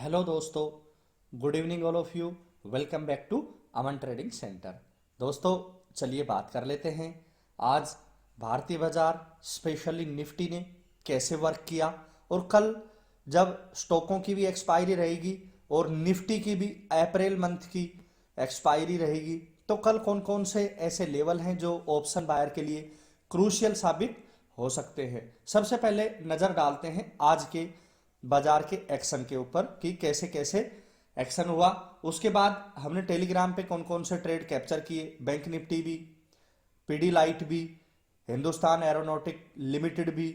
Hello दोस्तों, good evening all of you. Welcome back to Aman trading centre. दोस्तों, चलिए बात कर लेते हैं आज भारतीय बाजार स्पेशली निफ्टी ने कैसे वर्क किया, और कल जब स्टॉकों की भी एक्सपायरी रहेगी और निफ्टी की भी अप्रैल मंथ की एक्सपायरी रहेगी, तो कल कौन कौन से ऐसे लेवल हैं जो ऑप्शन बायर के लिए क्रूशियल साबित हो सकते हैं। सबसे पहले नजर डालते हैं आज के बाजार के एक्शन के ऊपर कि कैसे कैसे एक्शन हुआ। उसके बाद हमने टेलीग्राम पे कौन कौन से ट्रेड कैप्चर किए, बैंक निफ्टी भी, पीडी लाइट भी, हिंदुस्तान एरोनॉटिक लिमिटेड भी।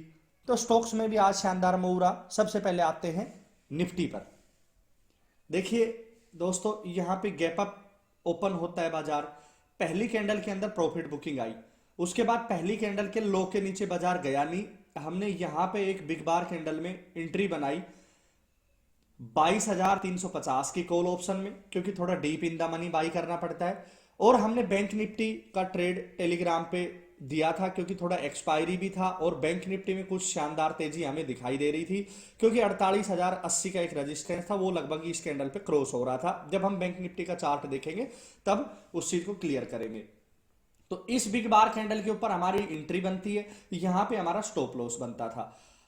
तो स्टॉक्स में भी आज शानदार मूव रहा। सबसे पहले आते हैं निफ्टी पर। देखिए दोस्तों, यहां पे गैप अप ओपन होता है बाजार। पहली कैंडल के अंदर प्रॉफिट बुकिंग आई, उसके बाद पहली कैंडल के लो के नीचे बाजार गया नहीं। हमने यहां पे एक बिग बार कैंडल में एंट्री बनाई 22,350 की कॉल ऑप्शन में, क्योंकि थोड़ा deep in the money by करना पड़ता है। और हमने बैंक निफ्टी का ट्रेड टेलीग्राम पे दिया था, क्योंकि थोड़ा एक्सपायरी भी था और बैंक निफ्टी में कुछ शानदार तेजी हमें दिखाई दे रही थी, क्योंकि 48,080 का एक रजिस्टेंस था, वो लगभग इस कैंडल पे क्रॉस हो रहा था। जब हम बैंक निफ्टी का चार्ट देखेंगे तब उस चीज को क्लियर करेंगे। तो इस बिग बार कैंडल के ऊपर हमारी एंट्री बनती है, यहां पे हमारा स्टॉप लॉस बनता था।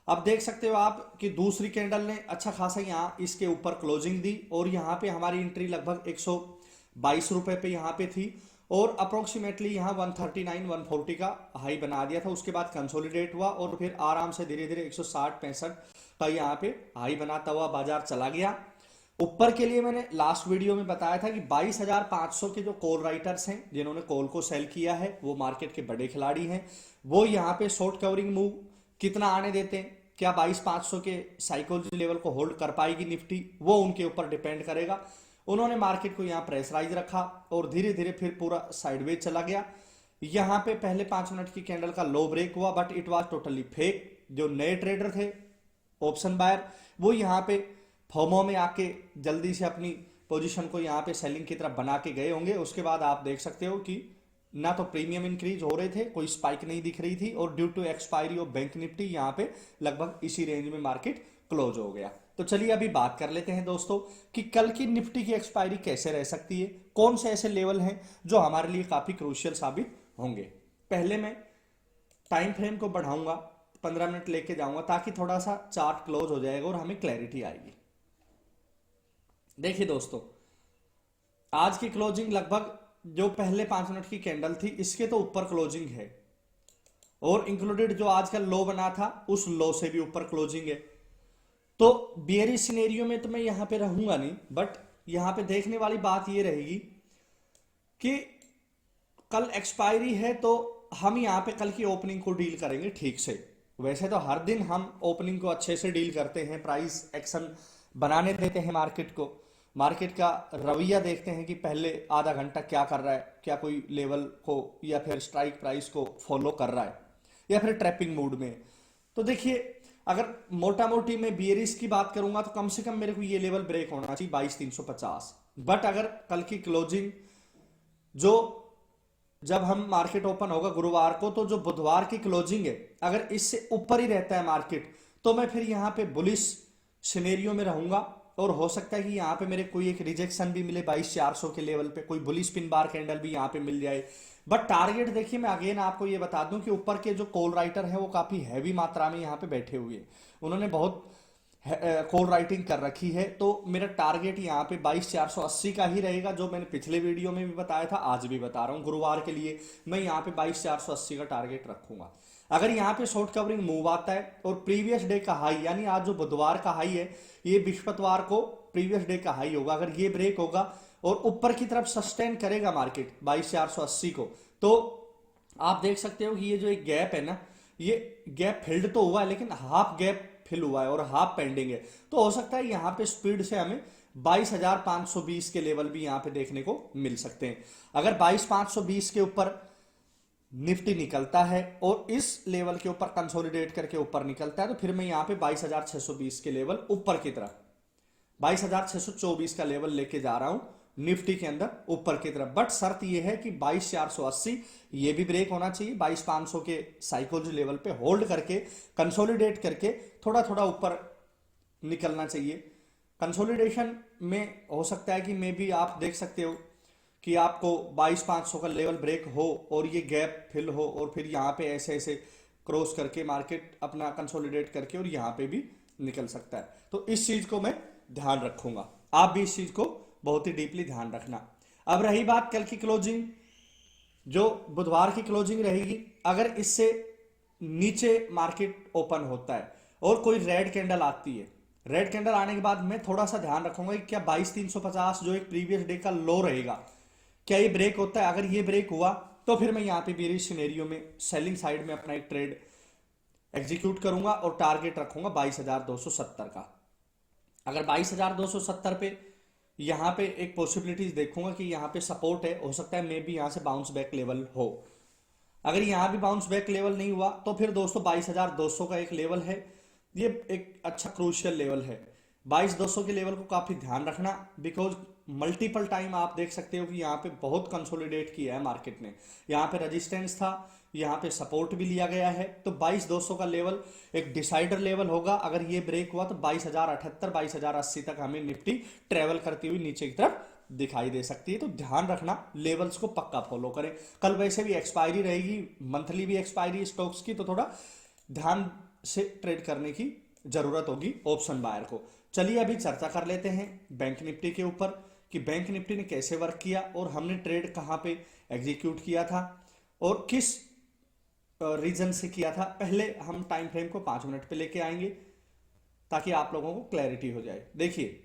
अब देख सकते हो आप कि दूसरी कैंडल ने अच्छा खासा यहां इसके ऊपर क्लोजिंग दी, और यहां पे हमारी एंट्री लगभग 122 रुपए पे यहां पे थी, और अप्रोक्सीमेटली यहां 139 140 का हाई बना दिया था। उसके बाद कंसोलिडेट हुआ और फिर आराम से धीरे धीरे 160-65 का यहां पे हाई बनाता हुआ बाजार चला गया ऊपर के लिए। मैंने लास्ट वीडियो में बताया था कि 22,500 के जो कॉल राइटर्स हैं जिन्होंने कॉल को सेल किया है, वो मार्केट के बड़े खिलाड़ी हैं। वो यहां पे शॉर्ट कवरिंग मूव कितना आने देते हैं, क्या 22,500 के साइकोलॉजी लेवल को होल्ड कर पाएगी निफ्टी, वो उनके ऊपर डिपेंड करेगा। उन्होंने मार्केट को यहां प्रेशराइज रखा और धीरे धीरे फिर पूरा साइडवेज चला गया। यहां पे पहले 5 मिनट की कैंडल का लो ब्रेक हुआ, but it was totally fake. जो नए ट्रेडर थे ऑप्शन बायर, वो यहां पे फोमो में आके जल्दी से अपनी पोजीशन को यहां पे सेलिंग की तरफ बना के गए होंगे। उसके बाद आप देख सकते हो कि ना तो प्रीमियम इंक्रीज हो रहे थे, कोई स्पाइक नहीं दिख रही थी, और due to expiry of bank Nifty यहां पे लगभग इसी रेंज में मार्केट क्लोज हो गया। तो चलिए अभी बात कर लेते हैं दोस्तों कि कल की निफ्टी की एक्सपायरी कैसे रह सकती है, कौन से ऐसे लेवल हैं जो हमारे लिए काफी क्रूशियल साबित होंगे। पहले मैं टाइम फ्रेम को बढ़ाऊंगा, 15 मिनट लेके जाऊंगा, ताकि थोड़ा सा चार्ट क्लोज हो जाएगा और हमें क्लैरिटी आएगी। देखिए दोस्तों, आज की क्लोजिंग लगभग जो पहले 5 मिनट की कैंडल थी इसके तो ऊपर क्लोजिंग है, और इंक्लूडेड जो आज का लो बना था उस लो से भी ऊपर क्लोजिंग है। तो बियरिश सिनेरियो में तो मैं यहां पे रहूंगा नहीं, बट यहां पे देखने वाली बात ये रहेगी कि कल एक्सपायरी है, तो हम यहां पे कल की ओपनिंग को डील करेंगे ठीक से। वैसे तो हर दिन हम ओपनिंग को अच्छे से डील करते हैं, प्राइस एक्शन बनाने देते हैं मार्केट को, मार्केट का रवैया देखते हैं कि पहले आधा घंटा क्या कर रहा है, क्या कोई लेवल को या फिर स्ट्राइक प्राइस को फॉलो कर रहा है या फिर ट्रैपिंग मूड में। तो देखिए, अगर मोटा मोटी मैं बियरिश की बात करूंगा तो कम से कम मेरे को ये लेवल ब्रेक होना चाहिए 22,350। बट अगर कल की क्लोजिंग जो जब हम मार्केट ओपन होगा गुरुवार को, तो जो बुधवार की क्लोजिंग है अगर इससे ऊपर ही रहता है मार्केट, तो मैं फिर यहां पे बुलिश सिनेरियो में रहूंगा, और हो सकता है कि यहां पे मेरे कोई एक रिजेक्शन भी मिले 22,400 के लेवल पे, कोई बुलिश पिन बार कैंडल भी यहां पे मिल जाए। बट टारगेट देखिए, मैं अगेन आपको ये बता दूं कि ऊपर के जो कॉल राइटर हैं वो काफी हैवी मात्रा में यहां पे बैठे हुए हैं, उन्होंने बहुत कॉल राइटिंग कर रखी है। तो मेरा टारगेट यहाँ पे 22,480 का ही रहेगा, जो मैंने पिछले वीडियो में भी बताया था, आज भी बता रहा हूँ। गुरुवार के लिए मैं यहाँ पे 22,480 का टारगेट रखूंगा। अगर यहाँ पे शॉर्ट कवरिंग मूव आता है और प्रीवियस डे का हाई, यानी आज जो बुधवार का हाई है, ये बृहस्पतिवार को प्रीवियस डे का हाई होगा, अगर ये ब्रेक होगा और ऊपर की तरफ सस्टेन करेगा मार्केट 22,480 को, तो आप देख सकते हो कि ये जो एक गैप है ना, ये गैप फिल्ड तो हुआ है, लेकिन हाफ गैप फिल हुआ है और हाफ पेंडिंग है। तो हो सकता है यहां पे स्पीड से हमें 22,520 के लेवल भी यहां पे देखने को मिल सकते हैं। अगर 22,520 के ऊपर निफ्टी निकलता है और इस लेवल के ऊपर कंसोलिडेट करके ऊपर निकलता है, तो फिर मैं यहां पे 22,620 के लेवल ऊपर की तरफ 22,624 का लेवल लेके जा रहा हूं निफ्टी के अंदर ऊपर की तरफ। बट शर्त यह है कि 22,480 ये भी ब्रेक होना चाहिए, 22,500 के साइकोलॉजी लेवल पे होल्ड करके कंसोलिडेट करके थोड़ा थोड़ा ऊपर निकलना चाहिए। कंसोलिडेशन में हो सकता है कि मे बी आप देख सकते हो कि आपको 22,500 का लेवल ब्रेक हो और ये गैप फिल हो और फिर यहाँ पे ऐसे ऐसे क्रॉस करके मार्केट अपना कंसोलिडेट करके और यहाँ पे भी निकल सकता है। तो इस चीज को मैं ध्यान रखूंगा, आप भी इस चीज को बहुत ही डीपली ध्यान रखना। अब रही बात कल की क्लोजिंग, जो बुधवार की क्लोजिंग रहेगी, अगर इससे नीचे मार्केट ओपन होता है और कोई रेड कैंडल आती है, रेड कैंडल आने के बाद मैं थोड़ा सा ध्यान रखूंगा कि क्या 22,350 जो एक प्रीवियस डे का लो रहेगा, क्या ये ब्रेक होता है। अगर ये ब्रेक हुआ तो फिर मैं यहाँ पे बेरिश सिनेरियो में सेलिंग साइड में अपना एक ट्रेड एग्जीक्यूट करूंगा और टारगेट रखूंगा 22,270 का। अगर 22,270 पे यहाँ पे एक पॉसिबिलिटीज देखूंगा कि यहाँ पे सपोर्ट है, हो सकता है मे बी यहाँ से बाउंस बैक लेवल हो। अगर यहाँ भी बाउंस बैक लेवल नहीं हुआ तो फिर दोस्तों 22,200 का एक लेवल है, ये एक अच्छा क्रूशियल लेवल है। 22,200 के लेवल को काफी ध्यान रखना, बिकॉज मल्टीपल टाइम आप देख सकते हो कि यहाँ पे बहुत कंसोलिडेट किया है मार्केट ने, यहाँ पे रेजिस्टेंस था, यहाँ पे सपोर्ट भी लिया गया है। तो 22,200 का लेवल एक डिसाइडर लेवल होगा। अगर ये ब्रेक हुआ तो 22,078 22,080 तक हमें निफ्टी ट्रेवल करती हुई नीचे की तरफ दिखाई दे सकती है। तो ध्यान रखना, लेवल्स को पक्का फॉलो करें। कल वैसे भी एक्सपायरी रहेगी, मंथली भी एक्सपायरी स्टॉक्स की, तो थोड़ा ध्यान से ट्रेड करने की जरूरत होगी ऑप्शन बायर को। चलिए अभी चर्चा कर लेते हैं बैंक निफ्टी के ऊपर कि बैंक निफ्टी ने कैसे वर्क किया और हमने ट्रेड कहां पे एग्जीक्यूट किया था और किस रीजन से किया था। पहले हम टाइम फ्रेम को 5 मिनट पे लेके आएंगे ताकि आप लोगों को क्लैरिटी हो जाए। देखिए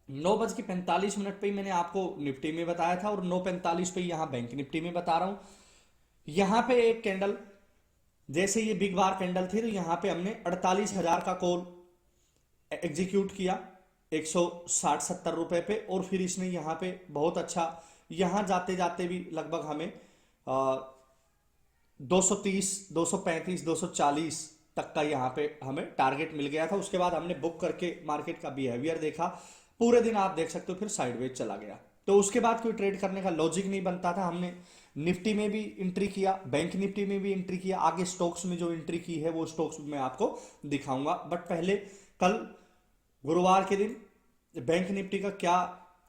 9:45 पे ही मैंने आपको निफ्टी में बताया था और 9:45 पे यहां बैंक निफ्टी में बता रहा हूं। यहां पे एक कैंडल, जैसे ये बिग बार कैंडल थी, तो यहां पे हमने 48,000 का कॉल एग्जीक्यूट किया 160-70 रुपए पे, और फिर इसने यहां पे बहुत अच्छा, यहां जाते जाते भी लगभग हमें 230, 235, 240 तक का यहां पे हमें टारगेट मिल गया था। उसके बाद हमने बुक करके मार्केट का बिहेवियर देखा, पूरे दिन आप देख सकते हो फिर साइडवेज चला गया। तो उसके बाद कोई ट्रेड करने का लॉजिक नहीं बनता था। हमने निफ्टी में भी एंट्री किया, बैंक निफ्टी में भी एंट्री किया, आगे स्टॉक्स में जो एंट्री की है वो स्टॉक्स में आपको दिखाऊंगा। बट पहले कल गुरुवार के दिन बैंक निफ्टी का क्या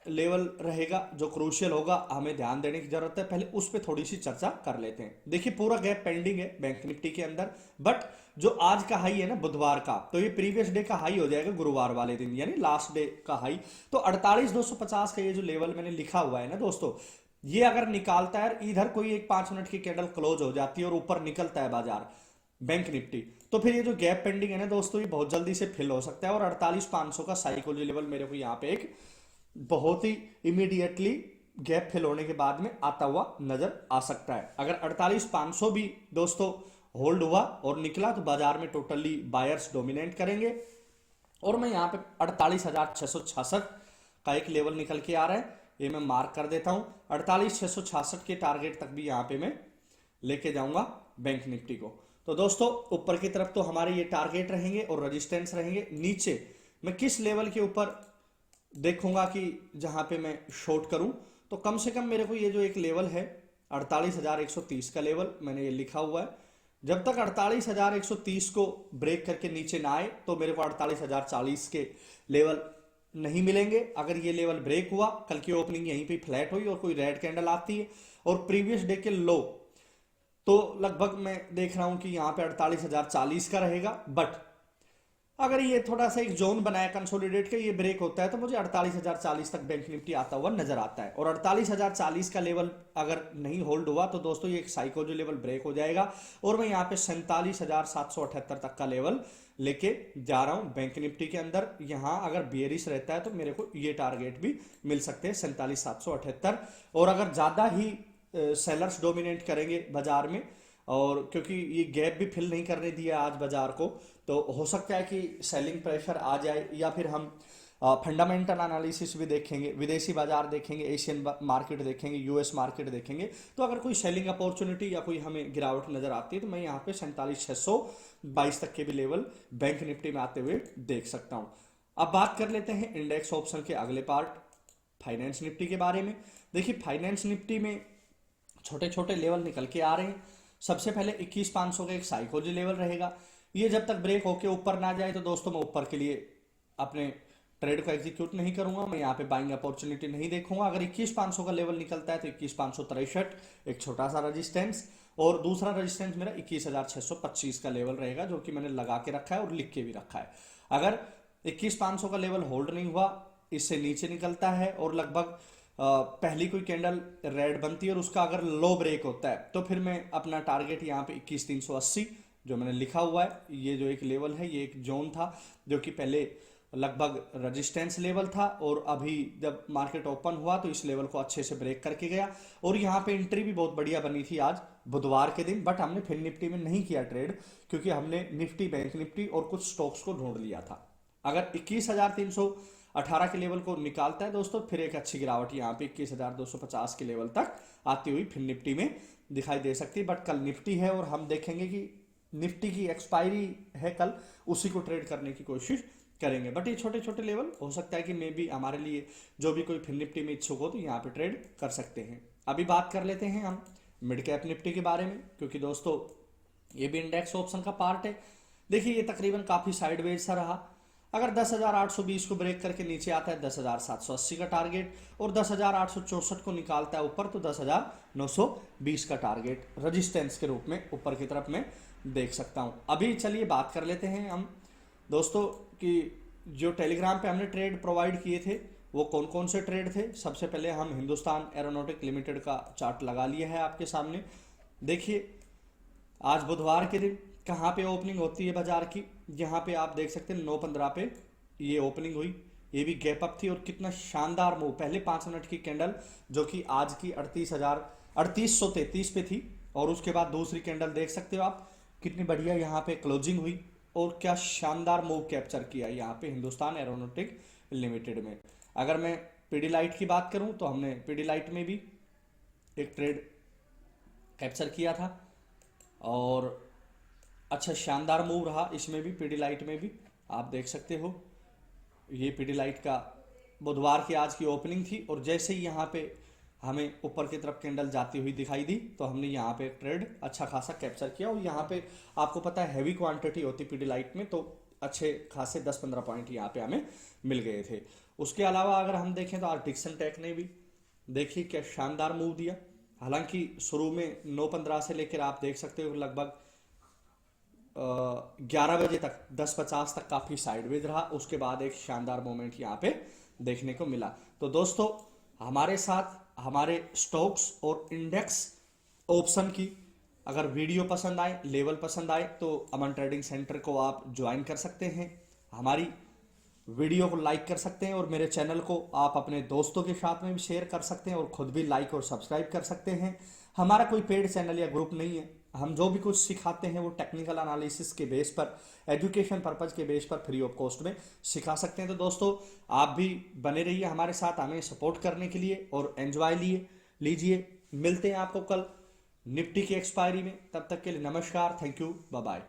लेवल रहेगा जो क्रूशियल होगा, हमें ध्यान देने की जरूरत है। पहले उस पर थोड़ी सी चर्चा कर लेते हैं। देखिए पूरा गैप पेंडिंग है बैंक निफ्टी के अंदर, बट जो आज का हाई है ना बुधवार का, तो ये प्रीवियस डे का हाई हो जाएगा गुरुवार वाले दिन, यानी लास्ट डे का हाई। तो 48,250 का ये जो लेवल मैंने लिखा हुआ है ना दोस्तों, ये अगर निकालता है, इधर कोई एक 5 मिनट की कैंडल क्लोज हो जाती है और ऊपर निकलता है बाजार बैंक निफ्टी, तो फिर ये जो गैप पेंडिंग है ना दोस्तों, ये बहुत जल्दी से फिल हो सकता है। और 48,500 का साइकोलॉजी लेवल मेरे को यहाँ पे एक बहुत ही इमीडिएटली गैप फिल होने के बाद में आता हुआ नजर आ सकता है। अगर 48,500 भी दोस्तों होल्ड हुआ और निकला तो बाजार में टोटली बायर्स डोमिनेट करेंगे। और मैं यहाँ पे 48,666 का एक लेवल निकल के आ रहा है, ये मैं मार्क कर देता हूं। 48,666 के टारगेट तक भी यहाँ पे मैं लेके जाऊंगा बैंक निफ्टी को। तो दोस्तों ऊपर की तरफ तो हमारे ये टारगेट रहेंगे और रेजिस्टेंस रहेंगे। नीचे मैं किस लेवल के ऊपर देखूंगा कि जहां पे मैं शॉर्ट करूं, तो कम से कम मेरे को ये जो एक लेवल है 48,130 का लेवल मैंने ये लिखा हुआ है, जब तक 48,130 को ब्रेक करके नीचे ना आए तो मेरे को 48,040 के लेवल नहीं मिलेंगे। अगर ये लेवल ब्रेक हुआ, कल की ओपनिंग यहीं पे फ्लैट हुई और कोई रेड कैंडल आती है और प्रीवियस डे के लो, तो लगभग मैं देख रहा हूं कि यहां पे 48,040 का रहेगा। बट अगर ये थोड़ा सा एक जोन बनाया कंसोलिडेट का, ये ब्रेक होता है तो मुझे 48,040 तक बैंक निफ्टी आता हुआ नजर आता है। और 48,040 का लेवल अगर नहीं होल्ड हुआ तो दोस्तों ये एक साइकोलॉजी लेवल ब्रेक हो जाएगा और मैं यहाँ पे 47,778 तक का लेवल लेके जा रहा हूं बैंक निफ्टी के अंदर। यहां अगर बेयरिश रहता है तो मेरे को ये टारगेट भी मिल सकते हैं 47,778। और अगर ज्यादा ही सेलर्स डोमिनेट करेंगे बाजार में, और क्योंकि ये गैप भी फिल नहीं करने दिया आज बाजार को, तो हो सकता है कि सेलिंग प्रेशर आ जाए, या फिर हम फंडामेंटल एनालिसिस भी देखेंगे, विदेशी बाजार देखेंगे, एशियन मार्केट देखेंगे, यूएस मार्केट देखेंगे। तो अगर कोई सेलिंग अपॉर्चुनिटी या कोई हमें गिरावट नजर आती है तो मैं यहाँ पे 47,622 तक के भी लेवल बैंक निफ्टी में आते हुए देख सकता हूँ। अब बात कर लेते हैं इंडेक्स ऑप्शन के अगले पार्ट फाइनेंस निफ्टी के बारे में। देखिए फाइनेंस निफ्टी में छोटे छोटे लेवल निकल के आ रहे हैं। सबसे पहले 21,500 का एक साइकोलॉजी लेवल रहेगा, ये जब तक ब्रेक होके ऊपर ना जाए तो दोस्तों मैं ऊपर के लिए अपने ट्रेड को एग्जीक्यूट नहीं करूंगा, मैं यहाँ पे बाइंग अपॉर्चुनिटी नहीं देखूंगा। अगर 21,500 का लेवल निकलता है तो 21,563 एक छोटा सा रजिस्टेंस, और दूसरा रजिस्टेंस मेरा 21,625 का लेवल रहेगा, जो कि मैंने लगा के रखा है और लिख के भी रखा है। अगर 21,500 का लेवल होल्ड नहीं हुआ, इससे नीचे निकलता है और लगभग पहली कोई कैंडल रेड बनती है और उसका अगर लो ब्रेक होता है, तो फिर मैं अपना टारगेट यहाँ पे 21,380 जो मैंने लिखा हुआ है, ये जो एक लेवल है, ये एक जोन था जो कि पहले लगभग रेजिस्टेंस लेवल था, और अभी जब मार्केट ओपन हुआ तो इस लेवल को अच्छे से ब्रेक करके गया, और यहाँ पे एंट्री भी बहुत बढ़िया बनी थी आज बुधवार के दिन। बट हमने फिर निफ्टी में नहीं किया ट्रेड, क्योंकि हमने निफ्टी, बैंक निफ्टी और कुछ स्टॉक्स को ढूंढ लिया था। अगर 21,318 के लेवल को निकालता है दोस्तों, फिर एक अच्छी गिरावट यहाँ पे 21,250 के लेवल तक आती हुई फिर निफ्टी में दिखाई दे सकती है। बट कल निफ्टी है और हम देखेंगे कि निफ्टी की एक्सपायरी है कल, उसी को ट्रेड करने की कोशिश करेंगे। बट ये छोटे छोटे लेवल हो सकता है कि मे बी हमारे लिए जो भी कोई फिर निफ्टी में इच्छुक हो तो यहाँ पे ट्रेड कर सकते हैं। अभी बात कर लेते हैं हम मिड कैप निफ्टी के बारे में, क्योंकि दोस्तों ये भी इंडेक्स ऑप्शन का पार्ट है। देखिए ये तकरीबन काफी साइडवेज सा रहा। अगर 10,820 को ब्रेक करके नीचे आता है 10,780 का टारगेट, और 10,864 को निकालता है ऊपर तो 10,920 का टारगेट रजिस्टेंस के रूप में ऊपर की तरफ में देख सकता हूं। अभी चलिए बात कर लेते हैं हम दोस्तों कि जो टेलीग्राम पे हमने ट्रेड प्रोवाइड किए थे वो कौन कौन से ट्रेड थे। सबसे पहले हम हिंदुस्तान एरोनॉटिक लिमिटेड का चार्ट लगा लिया है आपके सामने। देखिए आज बुधवार के दिन कहाँ पे ओपनिंग होती है बाजार की, यहाँ पे आप देख सकते हैं 9:15 पे ये ओपनिंग हुई। ये भी गैप अप थी और कितना शानदार मूव, पहले 5 मिनट की कैंडल जो कि आज की 38,33 पे थी, और उसके बाद दूसरी कैंडल देख सकते हो आप कितनी बढ़िया यहाँ पे क्लोजिंग हुई, और क्या शानदार मूव कैप्चर किया यहाँ पे हिंदुस्तान एरोनॉटिक लिमिटेड में। अगर मैं पीडीलाइट की बात करूं तो हमने पीडीलाइट में भी एक ट्रेड कैप्चर किया था, और अच्छा शानदार मूव रहा इसमें भी, पीडीलाइट में भी आप देख सकते हो। ये पीडीलाइट का बुधवार की आज की ओपनिंग थी, और जैसे ही यहाँ पे हमें ऊपर की तरफ कैंडल जाती हुई दिखाई दी तो हमने यहाँ पे ट्रेड अच्छा खासा कैप्चर किया। और यहाँ पे आपको पता है हैवी क्वांटिटी होती पीडीलाइट में, तो अच्छे खासे 10-15 पॉइंट यहाँ पे हमें मिल गए थे। उसके अलावा अगर हम देखें तो आज डिक्सन टेक ने भी देखिए क्या शानदार मूव दिया। हालांकि शुरू में 9:15 से लेकर आप देख सकते हो लगभग 11 बजे तक 10:50 तक काफी साइडवेज रहा, उसके बाद एक शानदार मोमेंट यहाँ पे देखने को मिला। तो दोस्तों हमारे साथ हमारे स्टॉक्स और इंडेक्स ऑप्शन की अगर वीडियो पसंद आए, लेवल पसंद आए, तो अमन ट्रेडिंग सेंटर को आप ज्वाइन कर सकते हैं, हमारी वीडियो को लाइक कर सकते हैं, और मेरे चैनल को आप अपने दोस्तों के साथ में भी शेयर कर सकते हैं, और खुद भी लाइक और सब्सक्राइब कर सकते हैं। हमारा कोई पेड चैनल या ग्रुप नहीं है, हम जो भी कुछ सिखाते हैं वो टेक्निकल एनालिसिस के बेस पर, एजुकेशन पर्पज के बेस पर फ्री ऑफ कॉस्ट में सिखा सकते हैं। तो दोस्तों आप भी बने रहिए हमारे साथ, हमें सपोर्ट करने के लिए, और एंजॉय लीजिए। मिलते हैं आपको कल निफ्टी की एक्सपायरी में, तब तक के लिए नमस्कार, थैंक यू, बाय बाय।